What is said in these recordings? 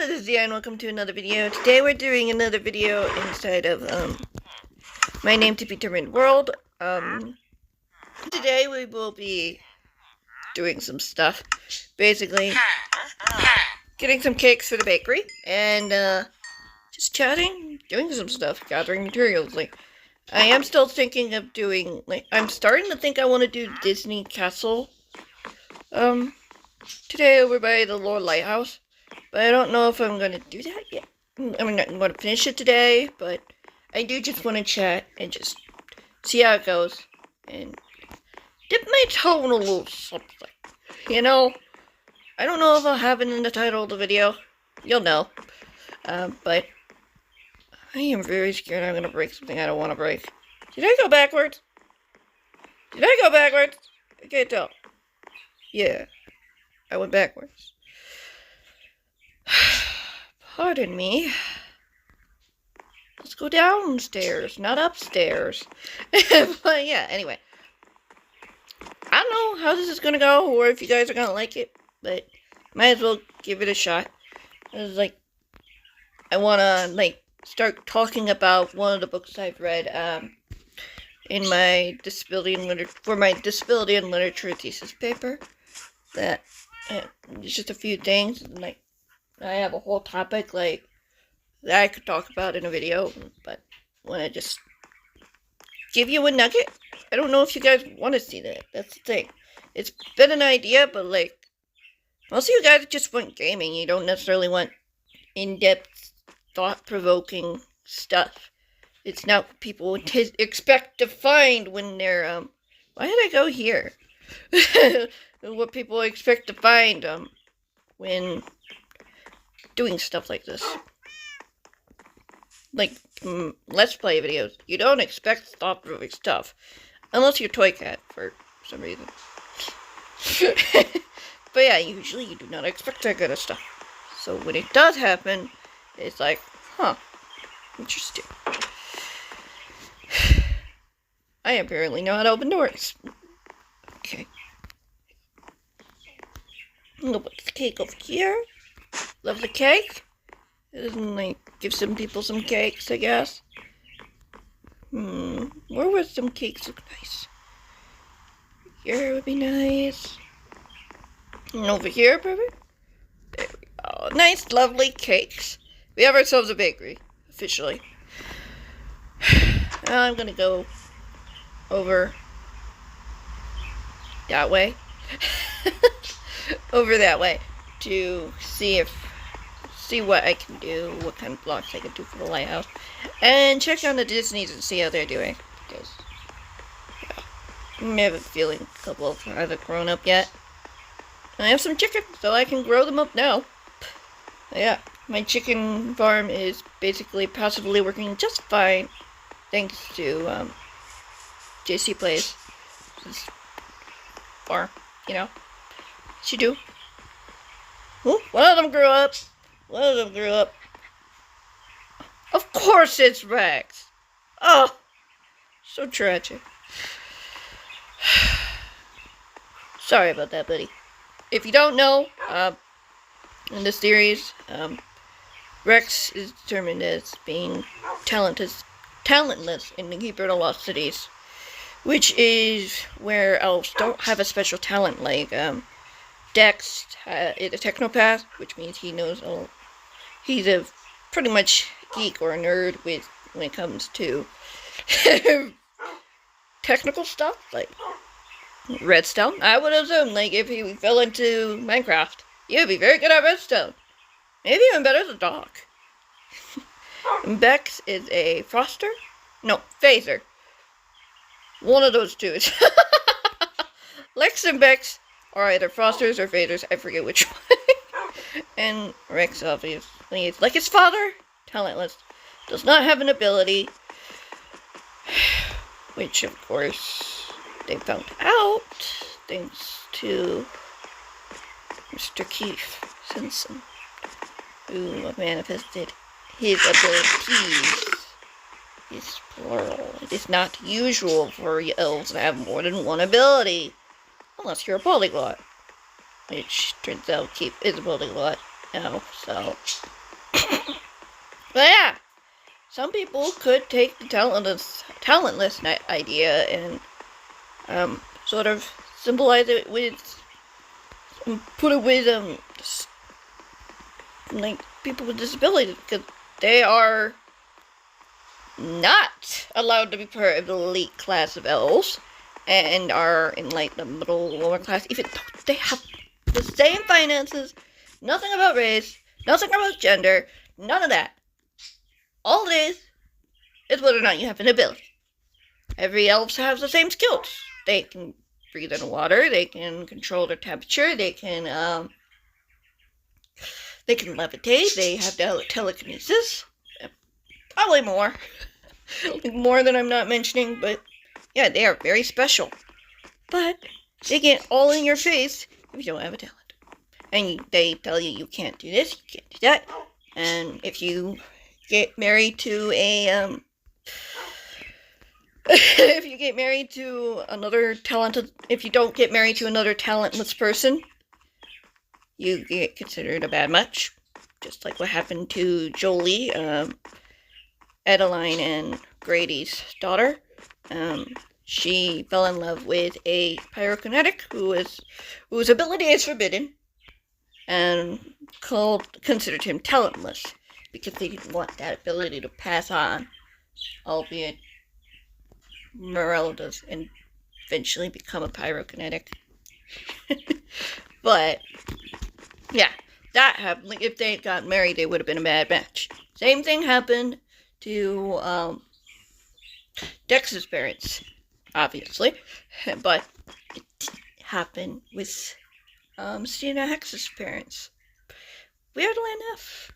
this is Dizznee and welcome to another video. Today we're doing another video inside of my name to be determined world. Today we will be doing some stuff. Basically getting some cakes for the bakery and just chatting, doing some stuff, gathering materials. Like I am still thinking of doing I'm starting to think I want to do Dizznee Castle today over by the Lord Lighthouse. But I don't know if I'm going to do that yet. I mean, I'm going to finish it today, but I do just want to chat and just see how it goes. And dip my toe in a little something. You know, I don't know if I'll have it in the title of the video. You'll know. But I am very scared I'm going to break something I don't want to break. Did I go backwards? Did I go backwards? I can't tell. Yeah, I went backwards. Pardon me. Let's go downstairs, not upstairs. But yeah, anyway. I don't know how this is gonna go, or if you guys are gonna like it, but might as well give it a shot. It's like, I wanna, start talking about one of the books I've read, in my disability and literature thesis paper. That, it's just a few things, I have a whole topic, that I could talk about in a video, but I want to just give you a nugget. I don't know if you guys want to see that. That's the thing. It's been an idea, but, most of you guys just want gaming. You don't necessarily want in-depth, thought-provoking stuff. It's not what people expect to find when they're, why did I go here? What people expect to find, when doing stuff like this. Let's play videos. You don't expect thought-provoking stuff. Unless you're Toy Cat, for some reason. But yeah, usually you do not expect that kind of stuff. So when it does happen, it's like, huh, interesting. I apparently know how to open doors. Okay. I'm gonna put the cake over here. Love the cake. And give some people some cakes, I guess. Where would some cakes look nice? Here would be nice. And over here, perfect. There we go. Nice, lovely cakes. We have ourselves a bakery, officially. Now I'm gonna go over that way. Over that way to see what I can do, what kind of blocks I can do for the lighthouse, and check on the Diznees and see how they're doing. Because, yeah, I have a feeling a couple of them haven't grown up yet. And I have some chicken, so I can grow them up now. But yeah, my chicken farm is basically passively working just fine, thanks to JC Plays. Farm, you know. She do. Ooh, one of them grew up. One of them grew up. Of course it's Rex. Oh, so tragic. Sorry about that, buddy. If you don't know, in this series, Rex is determined as being talentless in the Keeper of the Lost Cities, which is where elves don't have a special talent like Dex is a technopath, which means he knows he's a pretty much geek or a nerd when it comes to technical stuff, like redstone. I would assume, if he fell into Minecraft, he would be very good at redstone. Maybe even better than Doc. Bex is a froster? No, phaser. One of those two. Lex and Bex are either frosters or phasers, I forget which one. And Rex, obviously, is like his father, talentless, does not have an ability, which, of course, they found out thanks to Mr. Keith Simpson, who manifested his abilities. It's plural. It is not usual for elves to have more than one ability. Unless you're a polyglot. Which turns out Keith is a polyglot now, so But yeah, some people could take the talentless idea and sort of symbolize it with, put it with like people with disabilities, because they are not allowed to be part of the elite class of elves and are in like the middle lower class, even though they have the same finances, nothing about race, nothing about gender, none of that. All it is whether or not you have an ability. Every elf has the same skills. They can breathe in water, they can control their temperature, they can levitate, they have telekinesis. Probably more. More than I'm not mentioning, but yeah, they are very special. But they get all in your face if you don't have a talent. And they tell you can't do this, you can't do that. And if you get married to a if you get married to another talented, if you don't get married to another talentless person, you get considered a bad match. Just like what happened to Jolie, Adeline and Grady's daughter. She fell in love with a pyrokinetic whose ability is forbidden, and considered him talentless because they didn't want that ability to pass on, albeit Morello does eventually become a pyrokinetic. But yeah, that happened. Like, if they had gotten married, they would have been a bad match. Same thing happened to Dex's parents, obviously, but it didn't happen with Stina Hex's parents. Weirdly enough.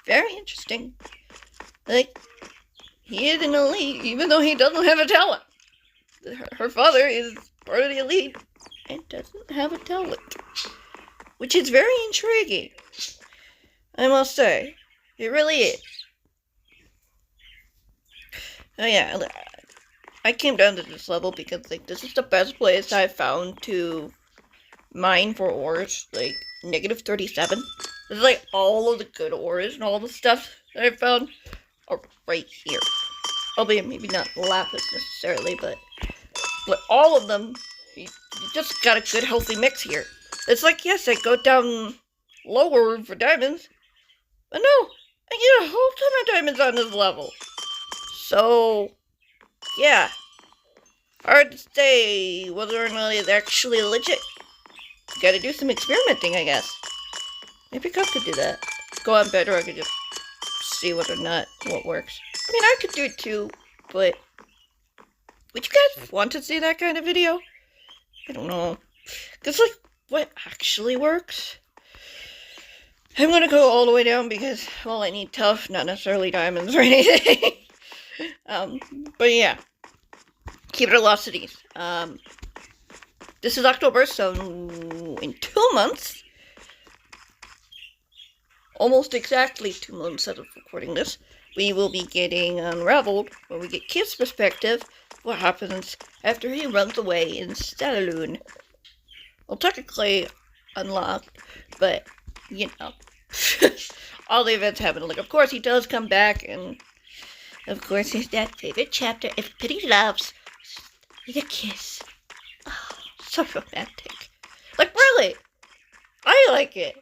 Very interesting. Like, he is an elite, even though he doesn't have a talent. Her father is part of the elite and doesn't have a talent. Which is very intriguing, I must say. It really is. Oh yeah, I came down to this level because, like, this is the best place I've found to mine for ores, like, -37. This is, like, all of the good ores and all the stuff that I found are right here. Albeit maybe not lapis necessarily, but all of them, you just got a good healthy mix here. It's like, yes, I go down lower for diamonds, but no, I get a whole ton of diamonds on this level. So, yeah. Hard to say whether or not it's actually legit. Gotta do some experimenting, I guess. Maybe Cup could do that. Go on Bedrock and just see whether or not what works. I mean, I could do it too, but would you guys want to see that kind of video? I don't know. Because, like, what actually works? I'm gonna go all the way down because, well, I need tuff, not necessarily diamonds or anything. But yeah. Curiosities. This is October, so in 2 months, almost exactly 2 months as of recording this, we will be getting Unraveled, where we get Kid's perspective, what happens after he runs away in Stalloon. Well, technically unlocked, but, you know, all the events happen. Like, of course, he does come back, and of course, his that favorite chapter, Everybody Loves, with a kiss. Oh, so romantic. Like, really, I like it.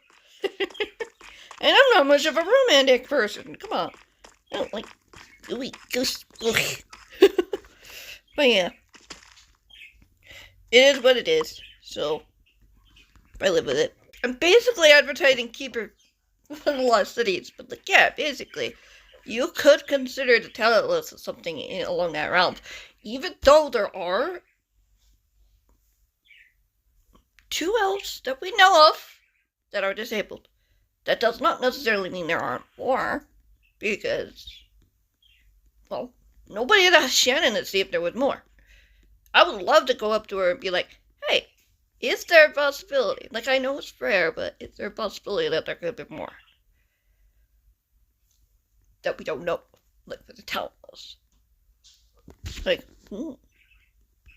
And I'm not much of a romantic person. Come on. I don't like gooey goose. But yeah. It is what it is. So, I live with it. I'm basically advertising Keeper in a lot of cities. But, like, yeah, basically, you could consider the talentless as something along that realm. Even though there are 2 elves that we know of that are disabled. That does not necessarily mean there aren't more, because, well, nobody had asked Shannon to see if there was more. I would love to go up to her and be like, hey, is there a possibility? Like, I know it's rare, but is there a possibility that there could be more? That we don't know, like, for the talentless. Like,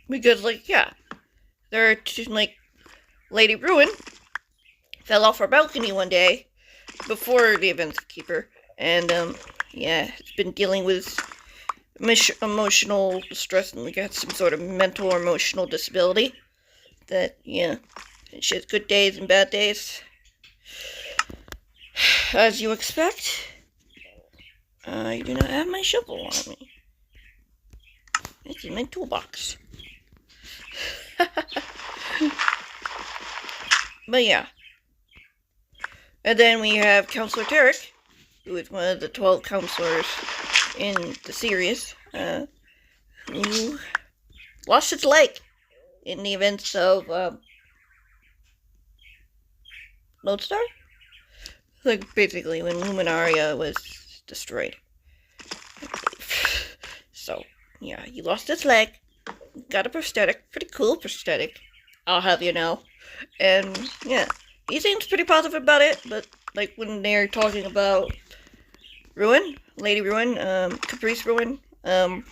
because, like, yeah, there are two, like, Lady Ruin fell off her balcony one day, before the events of Keeper, and yeah, it's been dealing with emotional distress and got some sort of mental or emotional disability. That yeah, she has good days and bad days, as you expect. I do not have my shovel on me. It's in my toolbox. But yeah. And then we have Counselor Tarek, who is one of the 12 counselors in the series, who lost its leg in the events of Lodestar? Like, basically, when Luminaria was destroyed, I believe. So, yeah, he lost his leg, got a prosthetic, pretty cool prosthetic, I'll have you know. And, yeah, he seems pretty positive about it, but, like, when they're talking about Ruin, Lady Ruin, Caprice Ruin, they're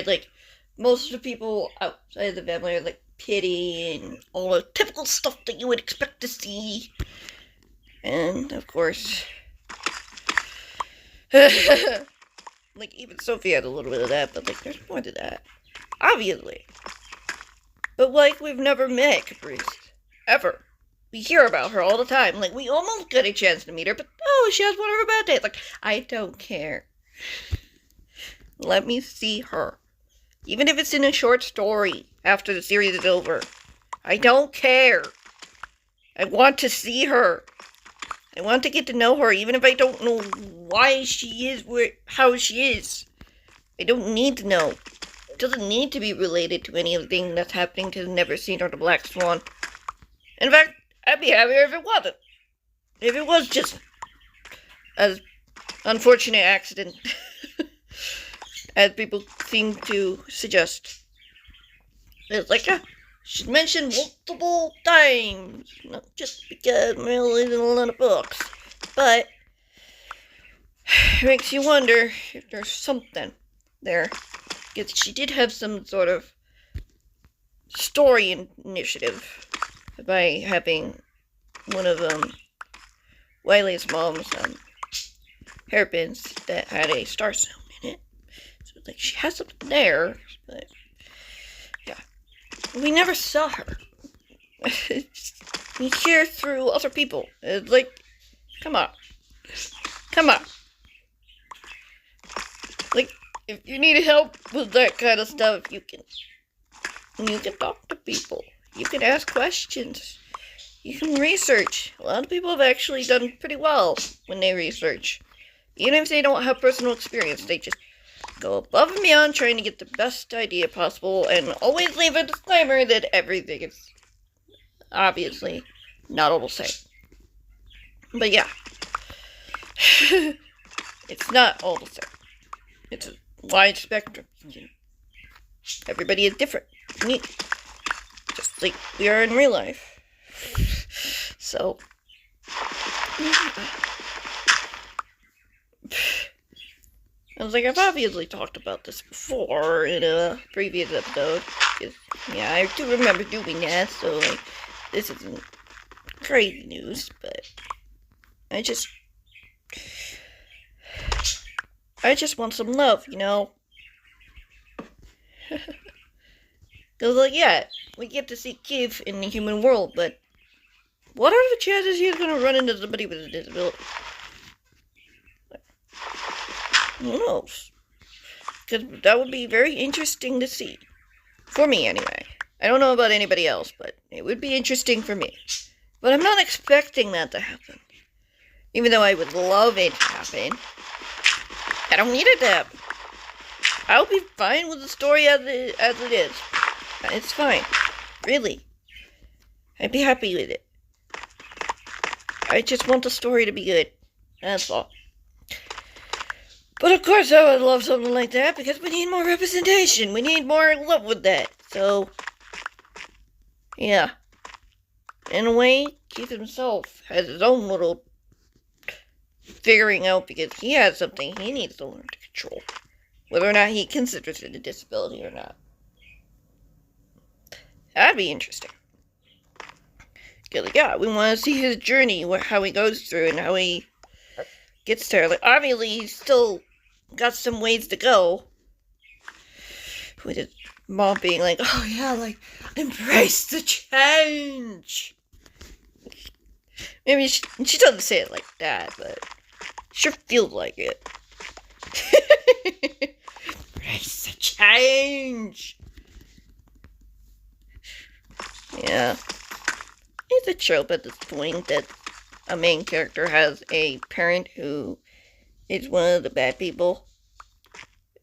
like, most of the people outside the family are like pity and all the typical stuff that you would expect to see. And, of course, like, even Sophie had a little bit of that, but, like, there's more to that. Obviously. But, like, we've never met Caprice. Ever. We hear about her all the time. Like, we almost get a chance to meet her, but, oh, she has one of her bad days. Like, I don't care. Let me see her. Even if it's in a short story after the series is over. I don't care. I want to see her. I want to get to know her, even if I don't know why she is how she is. I don't need to know. It doesn't need to be related to anything that's happening to Never Seen or the Black Swan. In fact, I'd be happier if it wasn't. If it was just an unfortunate accident, as people seem to suggest. It's like, she's mentioned multiple times, not just because Maryland in a lot of books, but it makes you wonder if there's something there, because she did have some sort of story initiative by having one of Wiley's mom's hairpins that had a star stone in it. So like she has something there, but yeah, we never saw her. We hear through other people. It's like, come on. Like, if you need help with that kind of stuff, you can talk to people. You can ask questions. You can research. A lot of people have actually done pretty well when they research. Even if they don't have personal experience, they just go above and beyond trying to get the best idea possible and always leave a disclaimer that everything is obviously not all the same. But yeah. It's not all the same. It's a wide spectrum. Everybody is different. Unique. Just like we are in real life. So, I was like, I've obviously talked about this before in a previous episode. Yeah, I do remember doing that, so, like, this isn't crazy news, but I just want some love, you know? Because, like, yeah, we get to see Keith in the human world, but what are the chances he's going to run into somebody with a disability? Who knows? Because that would be very interesting to see. For me, anyway. I don't know about anybody else, but it would be interesting for me. But I'm not expecting that to happen. Even though I would love it to happen. I don't need it to happen. I'll be fine with the story as it is. It's fine. Really. I'd be happy with it. I just want the story to be good. That's all. But of course I would love something like that because we need more representation. We need more love with that. So, yeah. In a way, Keith himself has his own little figuring out because he has something he needs to learn to control. Whether or not he considers it a disability or not. That'd be interesting. Cause yeah, we want to see his journey, how he goes through, and how he gets there. Like obviously, he's still got some ways to go. With his mom being like, "Oh yeah, like embrace the change." Maybe she doesn't say it like that, but sure feels like it. Embrace the change. Yeah. It's a trope at this point that a main character has a parent who is one of the bad people.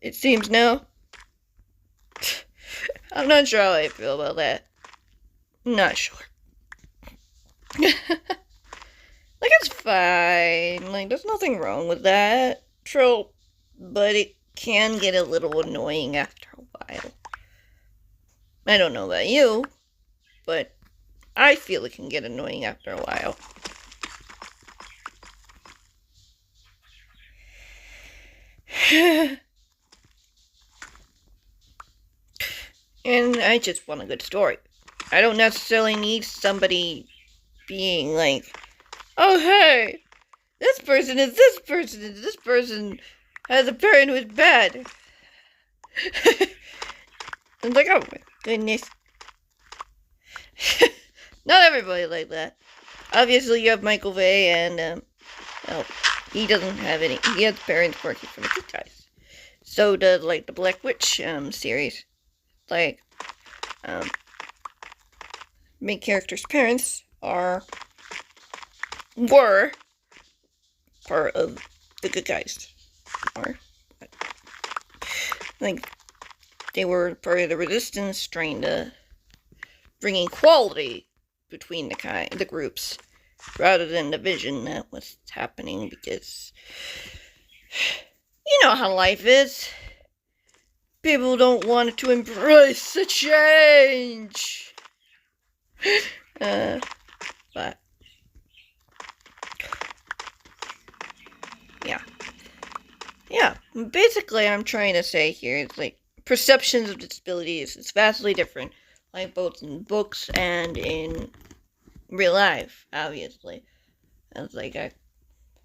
It seems now. I'm not sure how I feel about that. Not sure. Like, it's fine. Like, there's nothing wrong with that trope. But it can get a little annoying after a while. I don't know about you, but I feel it can get annoying after a while. And I just want a good story. I don't necessarily need somebody being like, oh hey, this person is this person, and this person has a parent who's bad. I'm like, oh my goodness. Not everybody like that. Obviously, you have Michael Vey, and well, he doesn't have any. He has parents working for the good guys. So does like the Black Witch series. Like, main character's parents were part of the good guys. Or like they were part of the resistance, trying to bring equality between the groups rather than division that was happening, because you know how life is. People don't want to embrace the change. But yeah. Basically, I'm trying to say here is like perceptions of disabilities is vastly different, like both in books and in real life. Obviously, it's like I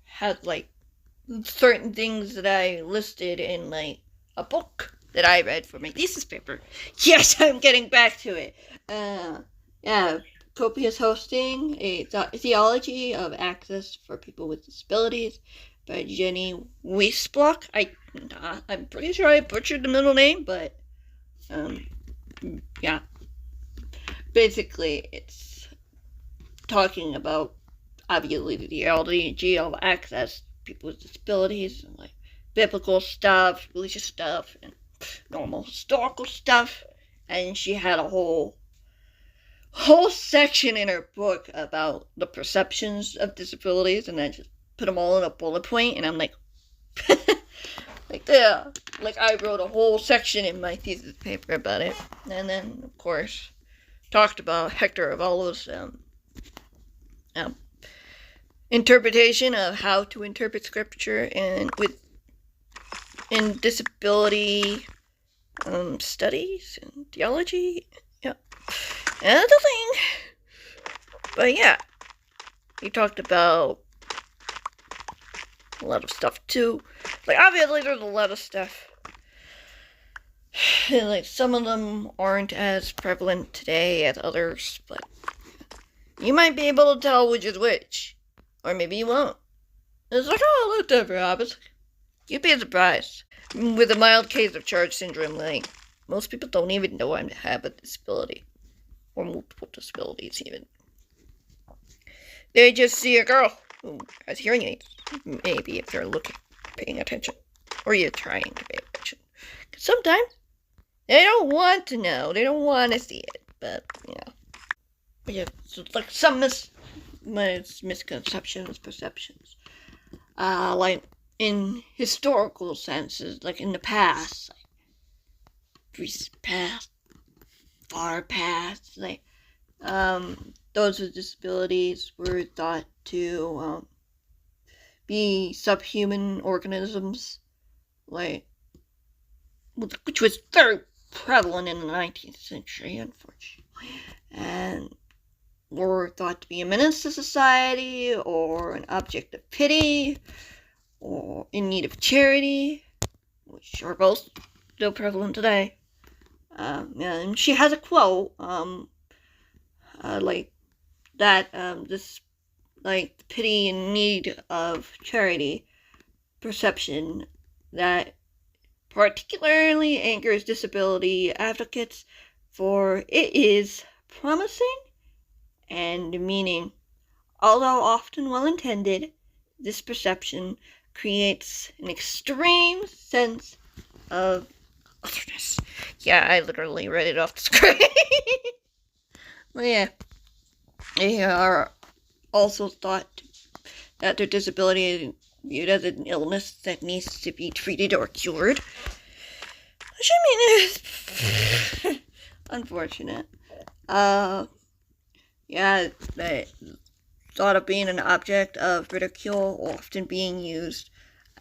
had like certain things that I listed in like a book that I read for my thesis paper. Yes, I'm getting back to it. Yeah, Copious hosting a theology of access for people with disabilities by Jenny Weisblock. I'm pretty sure I butchered the middle name, but yeah. Basically, it's talking about obviously the theology of access to people with disabilities, and like biblical stuff, religious stuff, and normal historical stuff. And she had a whole section in her book about the perceptions of disabilities, and I just put them all in a bullet point, and I'm like, like, yeah, like I wrote a whole section in my thesis paper about it, and then of course talked about Hector Avalo's interpretation of how to interpret scripture and in disability studies and theology. Yeah, and the thing. But yeah, he talked about a lot of stuff too. Like obviously there's a lot of stuff. And like some of them aren't as prevalent today as others, but you might be able to tell which is which. Or maybe you won't. It's like, oh, look, different habits. You'd be surprised. With a mild case of Charge syndrome, like, most people don't even know I have a disability. Or multiple disabilities, even. They just see a girl who has hearing aids. Maybe if they're paying attention. Or you're trying to pay attention. Because sometimes they don't want to know. They don't want to see it. But, yeah. But yeah, so like some misconceptions, perceptions. Like in historical senses, like in the past, like recent past, far past, like those with disabilities were thought to be subhuman organisms, like which was very prevalent in the 19th century, unfortunately, and or thought to be a menace to society, or an object of pity, or in need of charity, which are both still prevalent today. And she has a quote, like that, this, like, pity and need of charity perception that particularly angers disability advocates, for it is promising and demeaning. Although often well-intended, this perception creates an extreme sense of otherness. Yeah, I literally read it off the screen. But yeah, they are also thought that their disability is viewed as an illness that needs to be treated or cured. Which, I mean, is unfortunate. Yeah, they thought of being an object of ridicule, often being used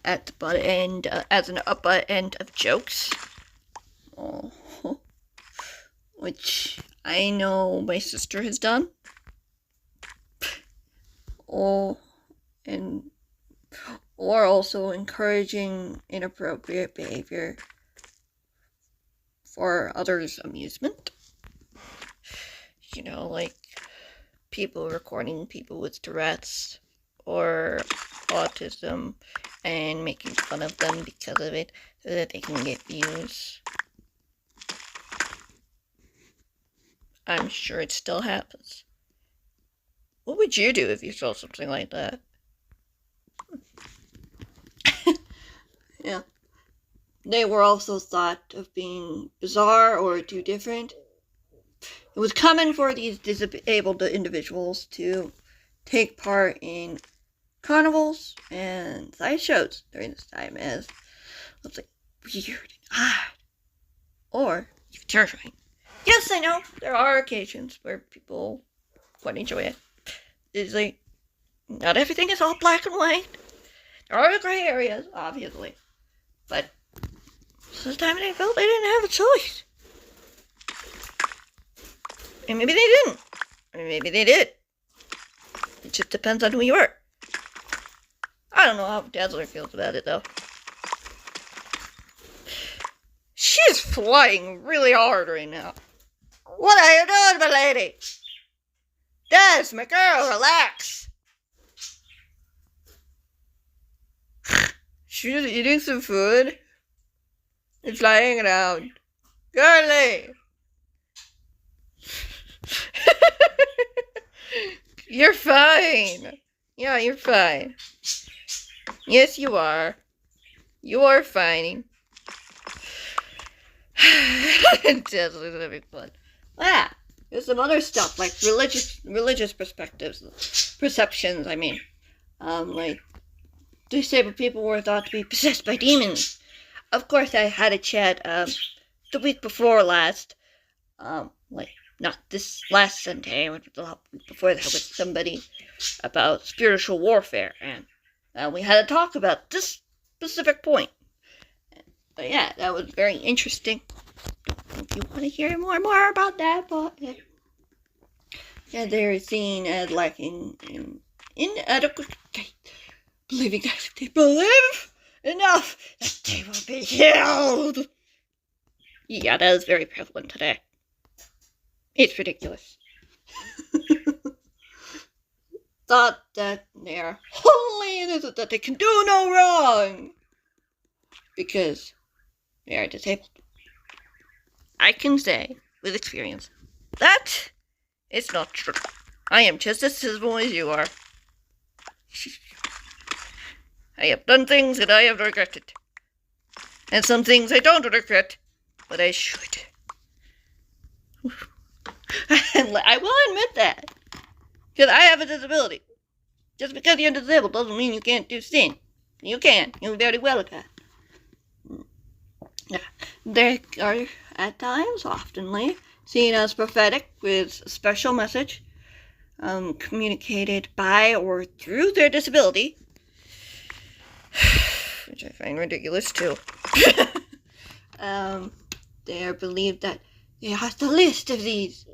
at the butt end, as an butt end of jokes. Oh, which I know my sister has done. Or also encouraging inappropriate behavior for others' amusement. You know, like people recording people with Tourette's or autism and making fun of them because of it so that they can get views. I'm sure it still happens. What would you do if you saw something like that? Yeah. They were also thought of being bizarre or too different. It was common for these disabled individuals to take part in carnivals and sideshows during this time, as it was like weird and odd, or even terrifying. Yes, I know there are occasions where people quite enjoy it. It's like not everything is all black and white. There are gray areas, obviously, but sometimes they felt they didn't have a choice. And maybe they didn't. Or maybe they did. It just depends on who you are. I don't know how Dazzler feels about it, though. She's flying really hard right now. What are you doing, my lady? Daz, my girl, relax. She's eating some food and flying around. Girlie! You're fine. Yeah, you're fine. Yes, you are. You are fine. Dazzler's having fun. Ah, there's some other stuff like religious perceptions. I mean, like disabled people were thought to be possessed by demons. Of course, I had a chat the week before last, like not this last Sunday, but the week before that, with somebody about spiritual warfare, and we had a talk about this specific point. But yeah, that was very interesting. If you want to hear more about that, but yeah, they're seen as lacking in inadequate faith, believing that if they believe enough, that they will be healed. Yeah, that is very prevalent today. It's ridiculous. Thought that they are holy and that they can do no wrong because they are disabled. I can say with experience that it's not true. I am just as civil as you are. I have done things that I have regretted, and some things I don't regret, but I should. And I will admit that, because I have a disability. Just because you're disabled doesn't mean you can't do sin. You can. You very well can. Yeah. They are, at times, oftenly, seen as prophetic with a special message communicated by or through their disability, which I find ridiculous, too. They are believed that they have the list of these,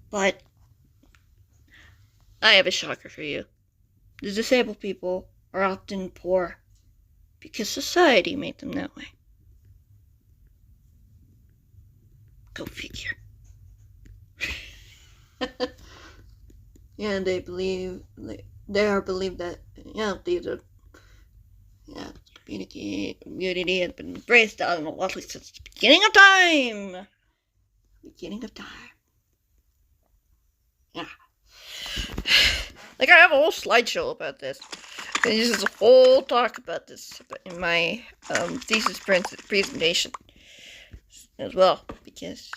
but I have a shocker for you. The disabled people are often poor because society made them that way. Go figure. Yeah, they are believed that these are community has been embraced on Watley since the beginning of time. Yeah. Like, I have a whole slideshow about this. And this is a whole talk about this in my thesis presentation as well, because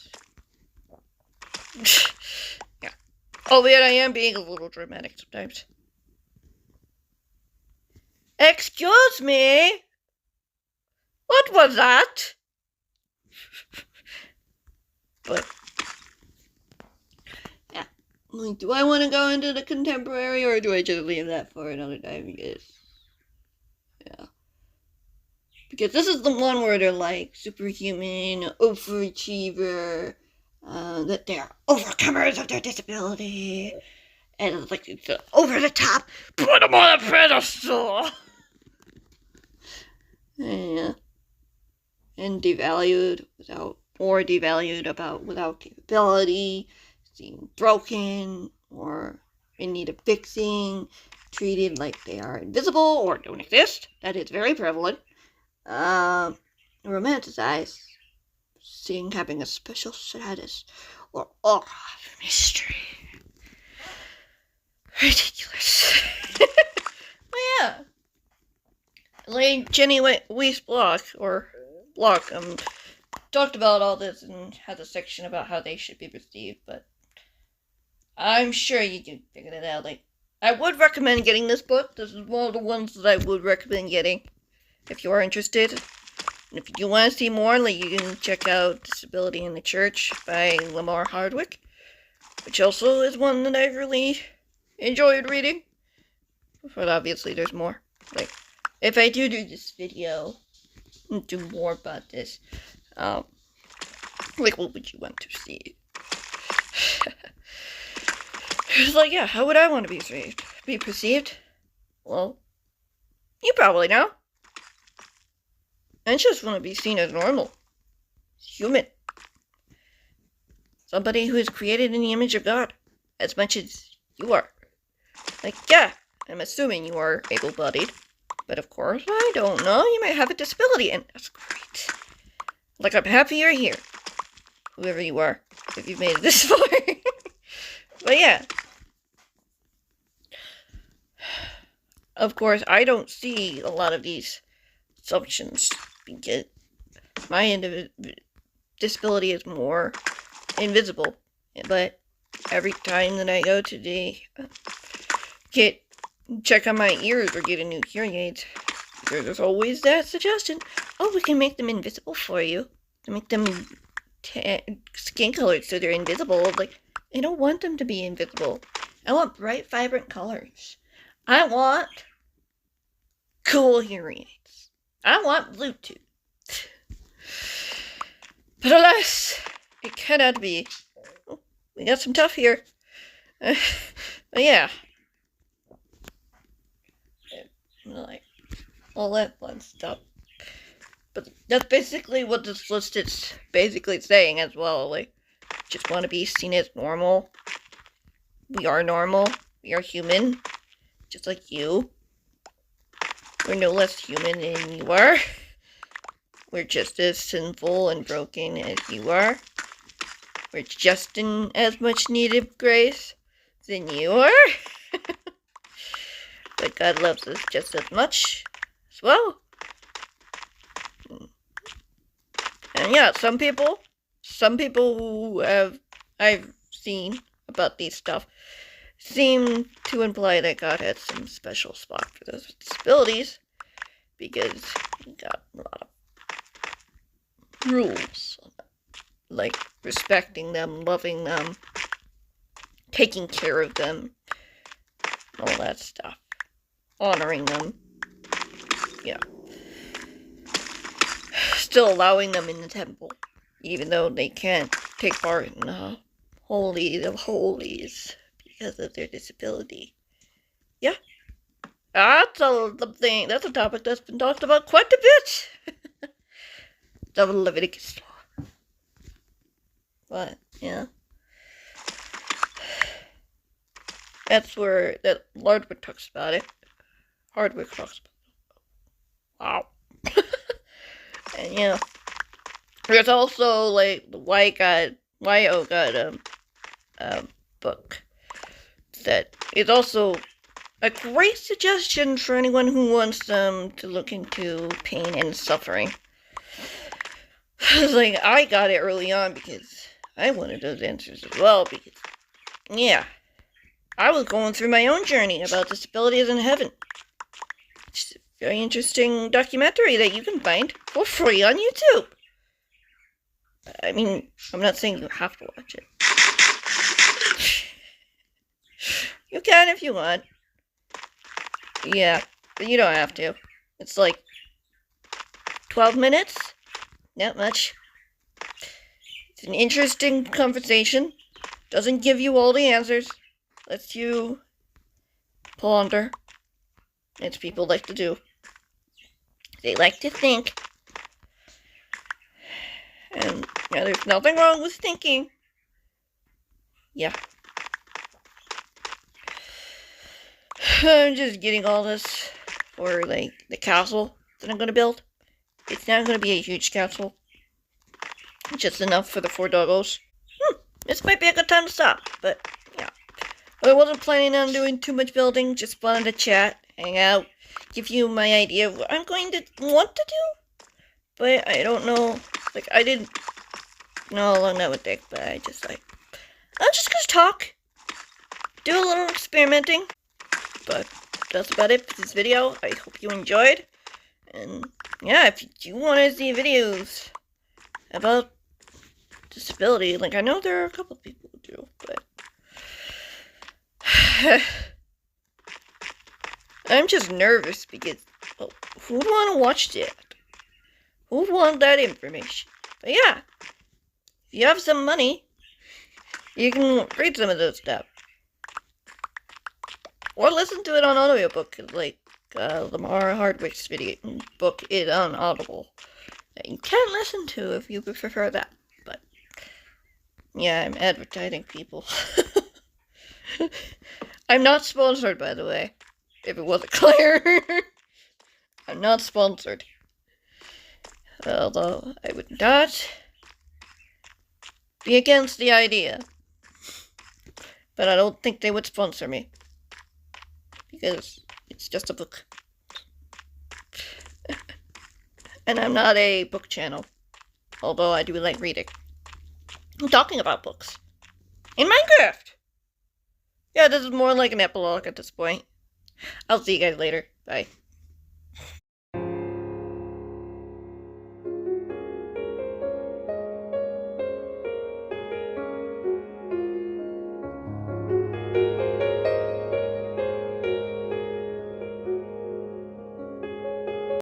yeah. Albeit I am being a little dramatic sometimes. Excuse me? What was that? But yeah. Do I want to go into the contemporary, or do I just leave that for another time? Because this is the one where they're like superhuman, overachiever, that they're overcomers of their disability, and it's like it's over the top, put them on a pedestal, yeah, and devalued without capability, seem broken or in need of fixing, treated like they are invisible or don't exist. That is very prevalent. Romanticize seeing having a special status or aura of mystery. Ridiculous. Well, yeah. Like Jenny Weiss Block talked about all this and had a section about how they should be perceived, but I'm sure you can figure it out. Like, I would recommend getting this book. This is one of the ones that I would recommend getting if you are interested. And if you want to see more, like, you can check out Disability in the Church by Lamar Hardwick, which also is one that I really enjoyed reading. But obviously there's more. Like, if I do this video and do more about this, like, what would you want to see? It's like, yeah, how would I want to be perceived? Well, you probably know. I just want to be seen as normal. Human. Somebody who is created in the image of God. As much as you are. Like, yeah, I'm assuming you are able-bodied. But of course, I don't know. You might have a disability, and that's great. Like, I'm happy you're here. Whoever you are. If you've made it this far. But yeah. Of course, I don't see a lot of these assumptions. Because my disability is more invisible. But every time that I go to the check on my ears or get a new hearing aid, there's always that suggestion. Oh, we can make them invisible for you. To make them skin colored so they're invisible. Like, I don't want them to be invisible. I want bright, vibrant colors. I want cool hearing aids. I want Bluetooth. But alas, it cannot be. Oh, we got some tuff here. But yeah. Like, all that fun stuff. But that's basically what this list is basically saying as well. Like, just want to be seen as normal. We are normal. We are human. Just like you. We're no less human than you are. We're just as sinful and broken as you are. We're just in as much need of grace than you are. But God loves us just as much as well. And yeah, some people who I've seen about these stuff seem to imply that God had some special spot for those with disabilities because he got a lot of rules, like respecting them, loving them, taking care of them, all that stuff, honoring them, yeah. Still allowing them in the temple, even though they can't take part in the Holy of Holies, because of their disability. Yeah. That's a topic that's been talked about quite a bit. The Leviticus law. But, yeah. That's where that Hardwick talks about it. Hardwick talks about it. Wow. And yeah. There's also like the YO got a book that is also a great suggestion for anyone who wants to look into pain and suffering. Like, I got it early on because I wanted those answers as well, because, yeah, I was going through my own journey about disabilities in heaven. It's a very interesting documentary that you can find for free on YouTube. I mean, I'm not saying you have to watch it. You can if you want. Yeah, but you don't have to. It's like 12 minutes. Not much. It's an interesting conversation. Doesn't give you all the answers. Lets you ponder. As people like to do. They like to think. And yeah, there's nothing wrong with thinking. Yeah. I'm just getting all this for, like, the castle that I'm gonna build. It's not gonna be a huge castle. Just enough for the 4 doggos. This might be a good time to stop, but, yeah. But I wasn't planning on doing too much building, just wanted to chat, hang out, give you my idea of what I'm going to want to do. But I don't know, like, I didn't know how long that would take, but I'm just gonna talk, do a little experimenting. But that's about it for this video. I hope you enjoyed. And yeah, if you do want to see videos about disability, like, I know there are a couple people who do, but I'm just nervous because, well, who'd want to watch that? Who'd want that information? But yeah, if you have some money, you can read some of those stuff. Or listen to it on audiobook, like Lamar Hardwick's video book is on Audible. You can listen to if you prefer that. But yeah, I'm advertising people. I'm not sponsored, by the way. If it wasn't clear. I'm not sponsored. Although I would not be against the idea. But I don't think they would sponsor me. Because it's just a book. And I'm not a book channel. Although I do like reading. I'm talking about books. In Minecraft! Yeah, this is more like an epilogue at this point. I'll see you guys later. Bye.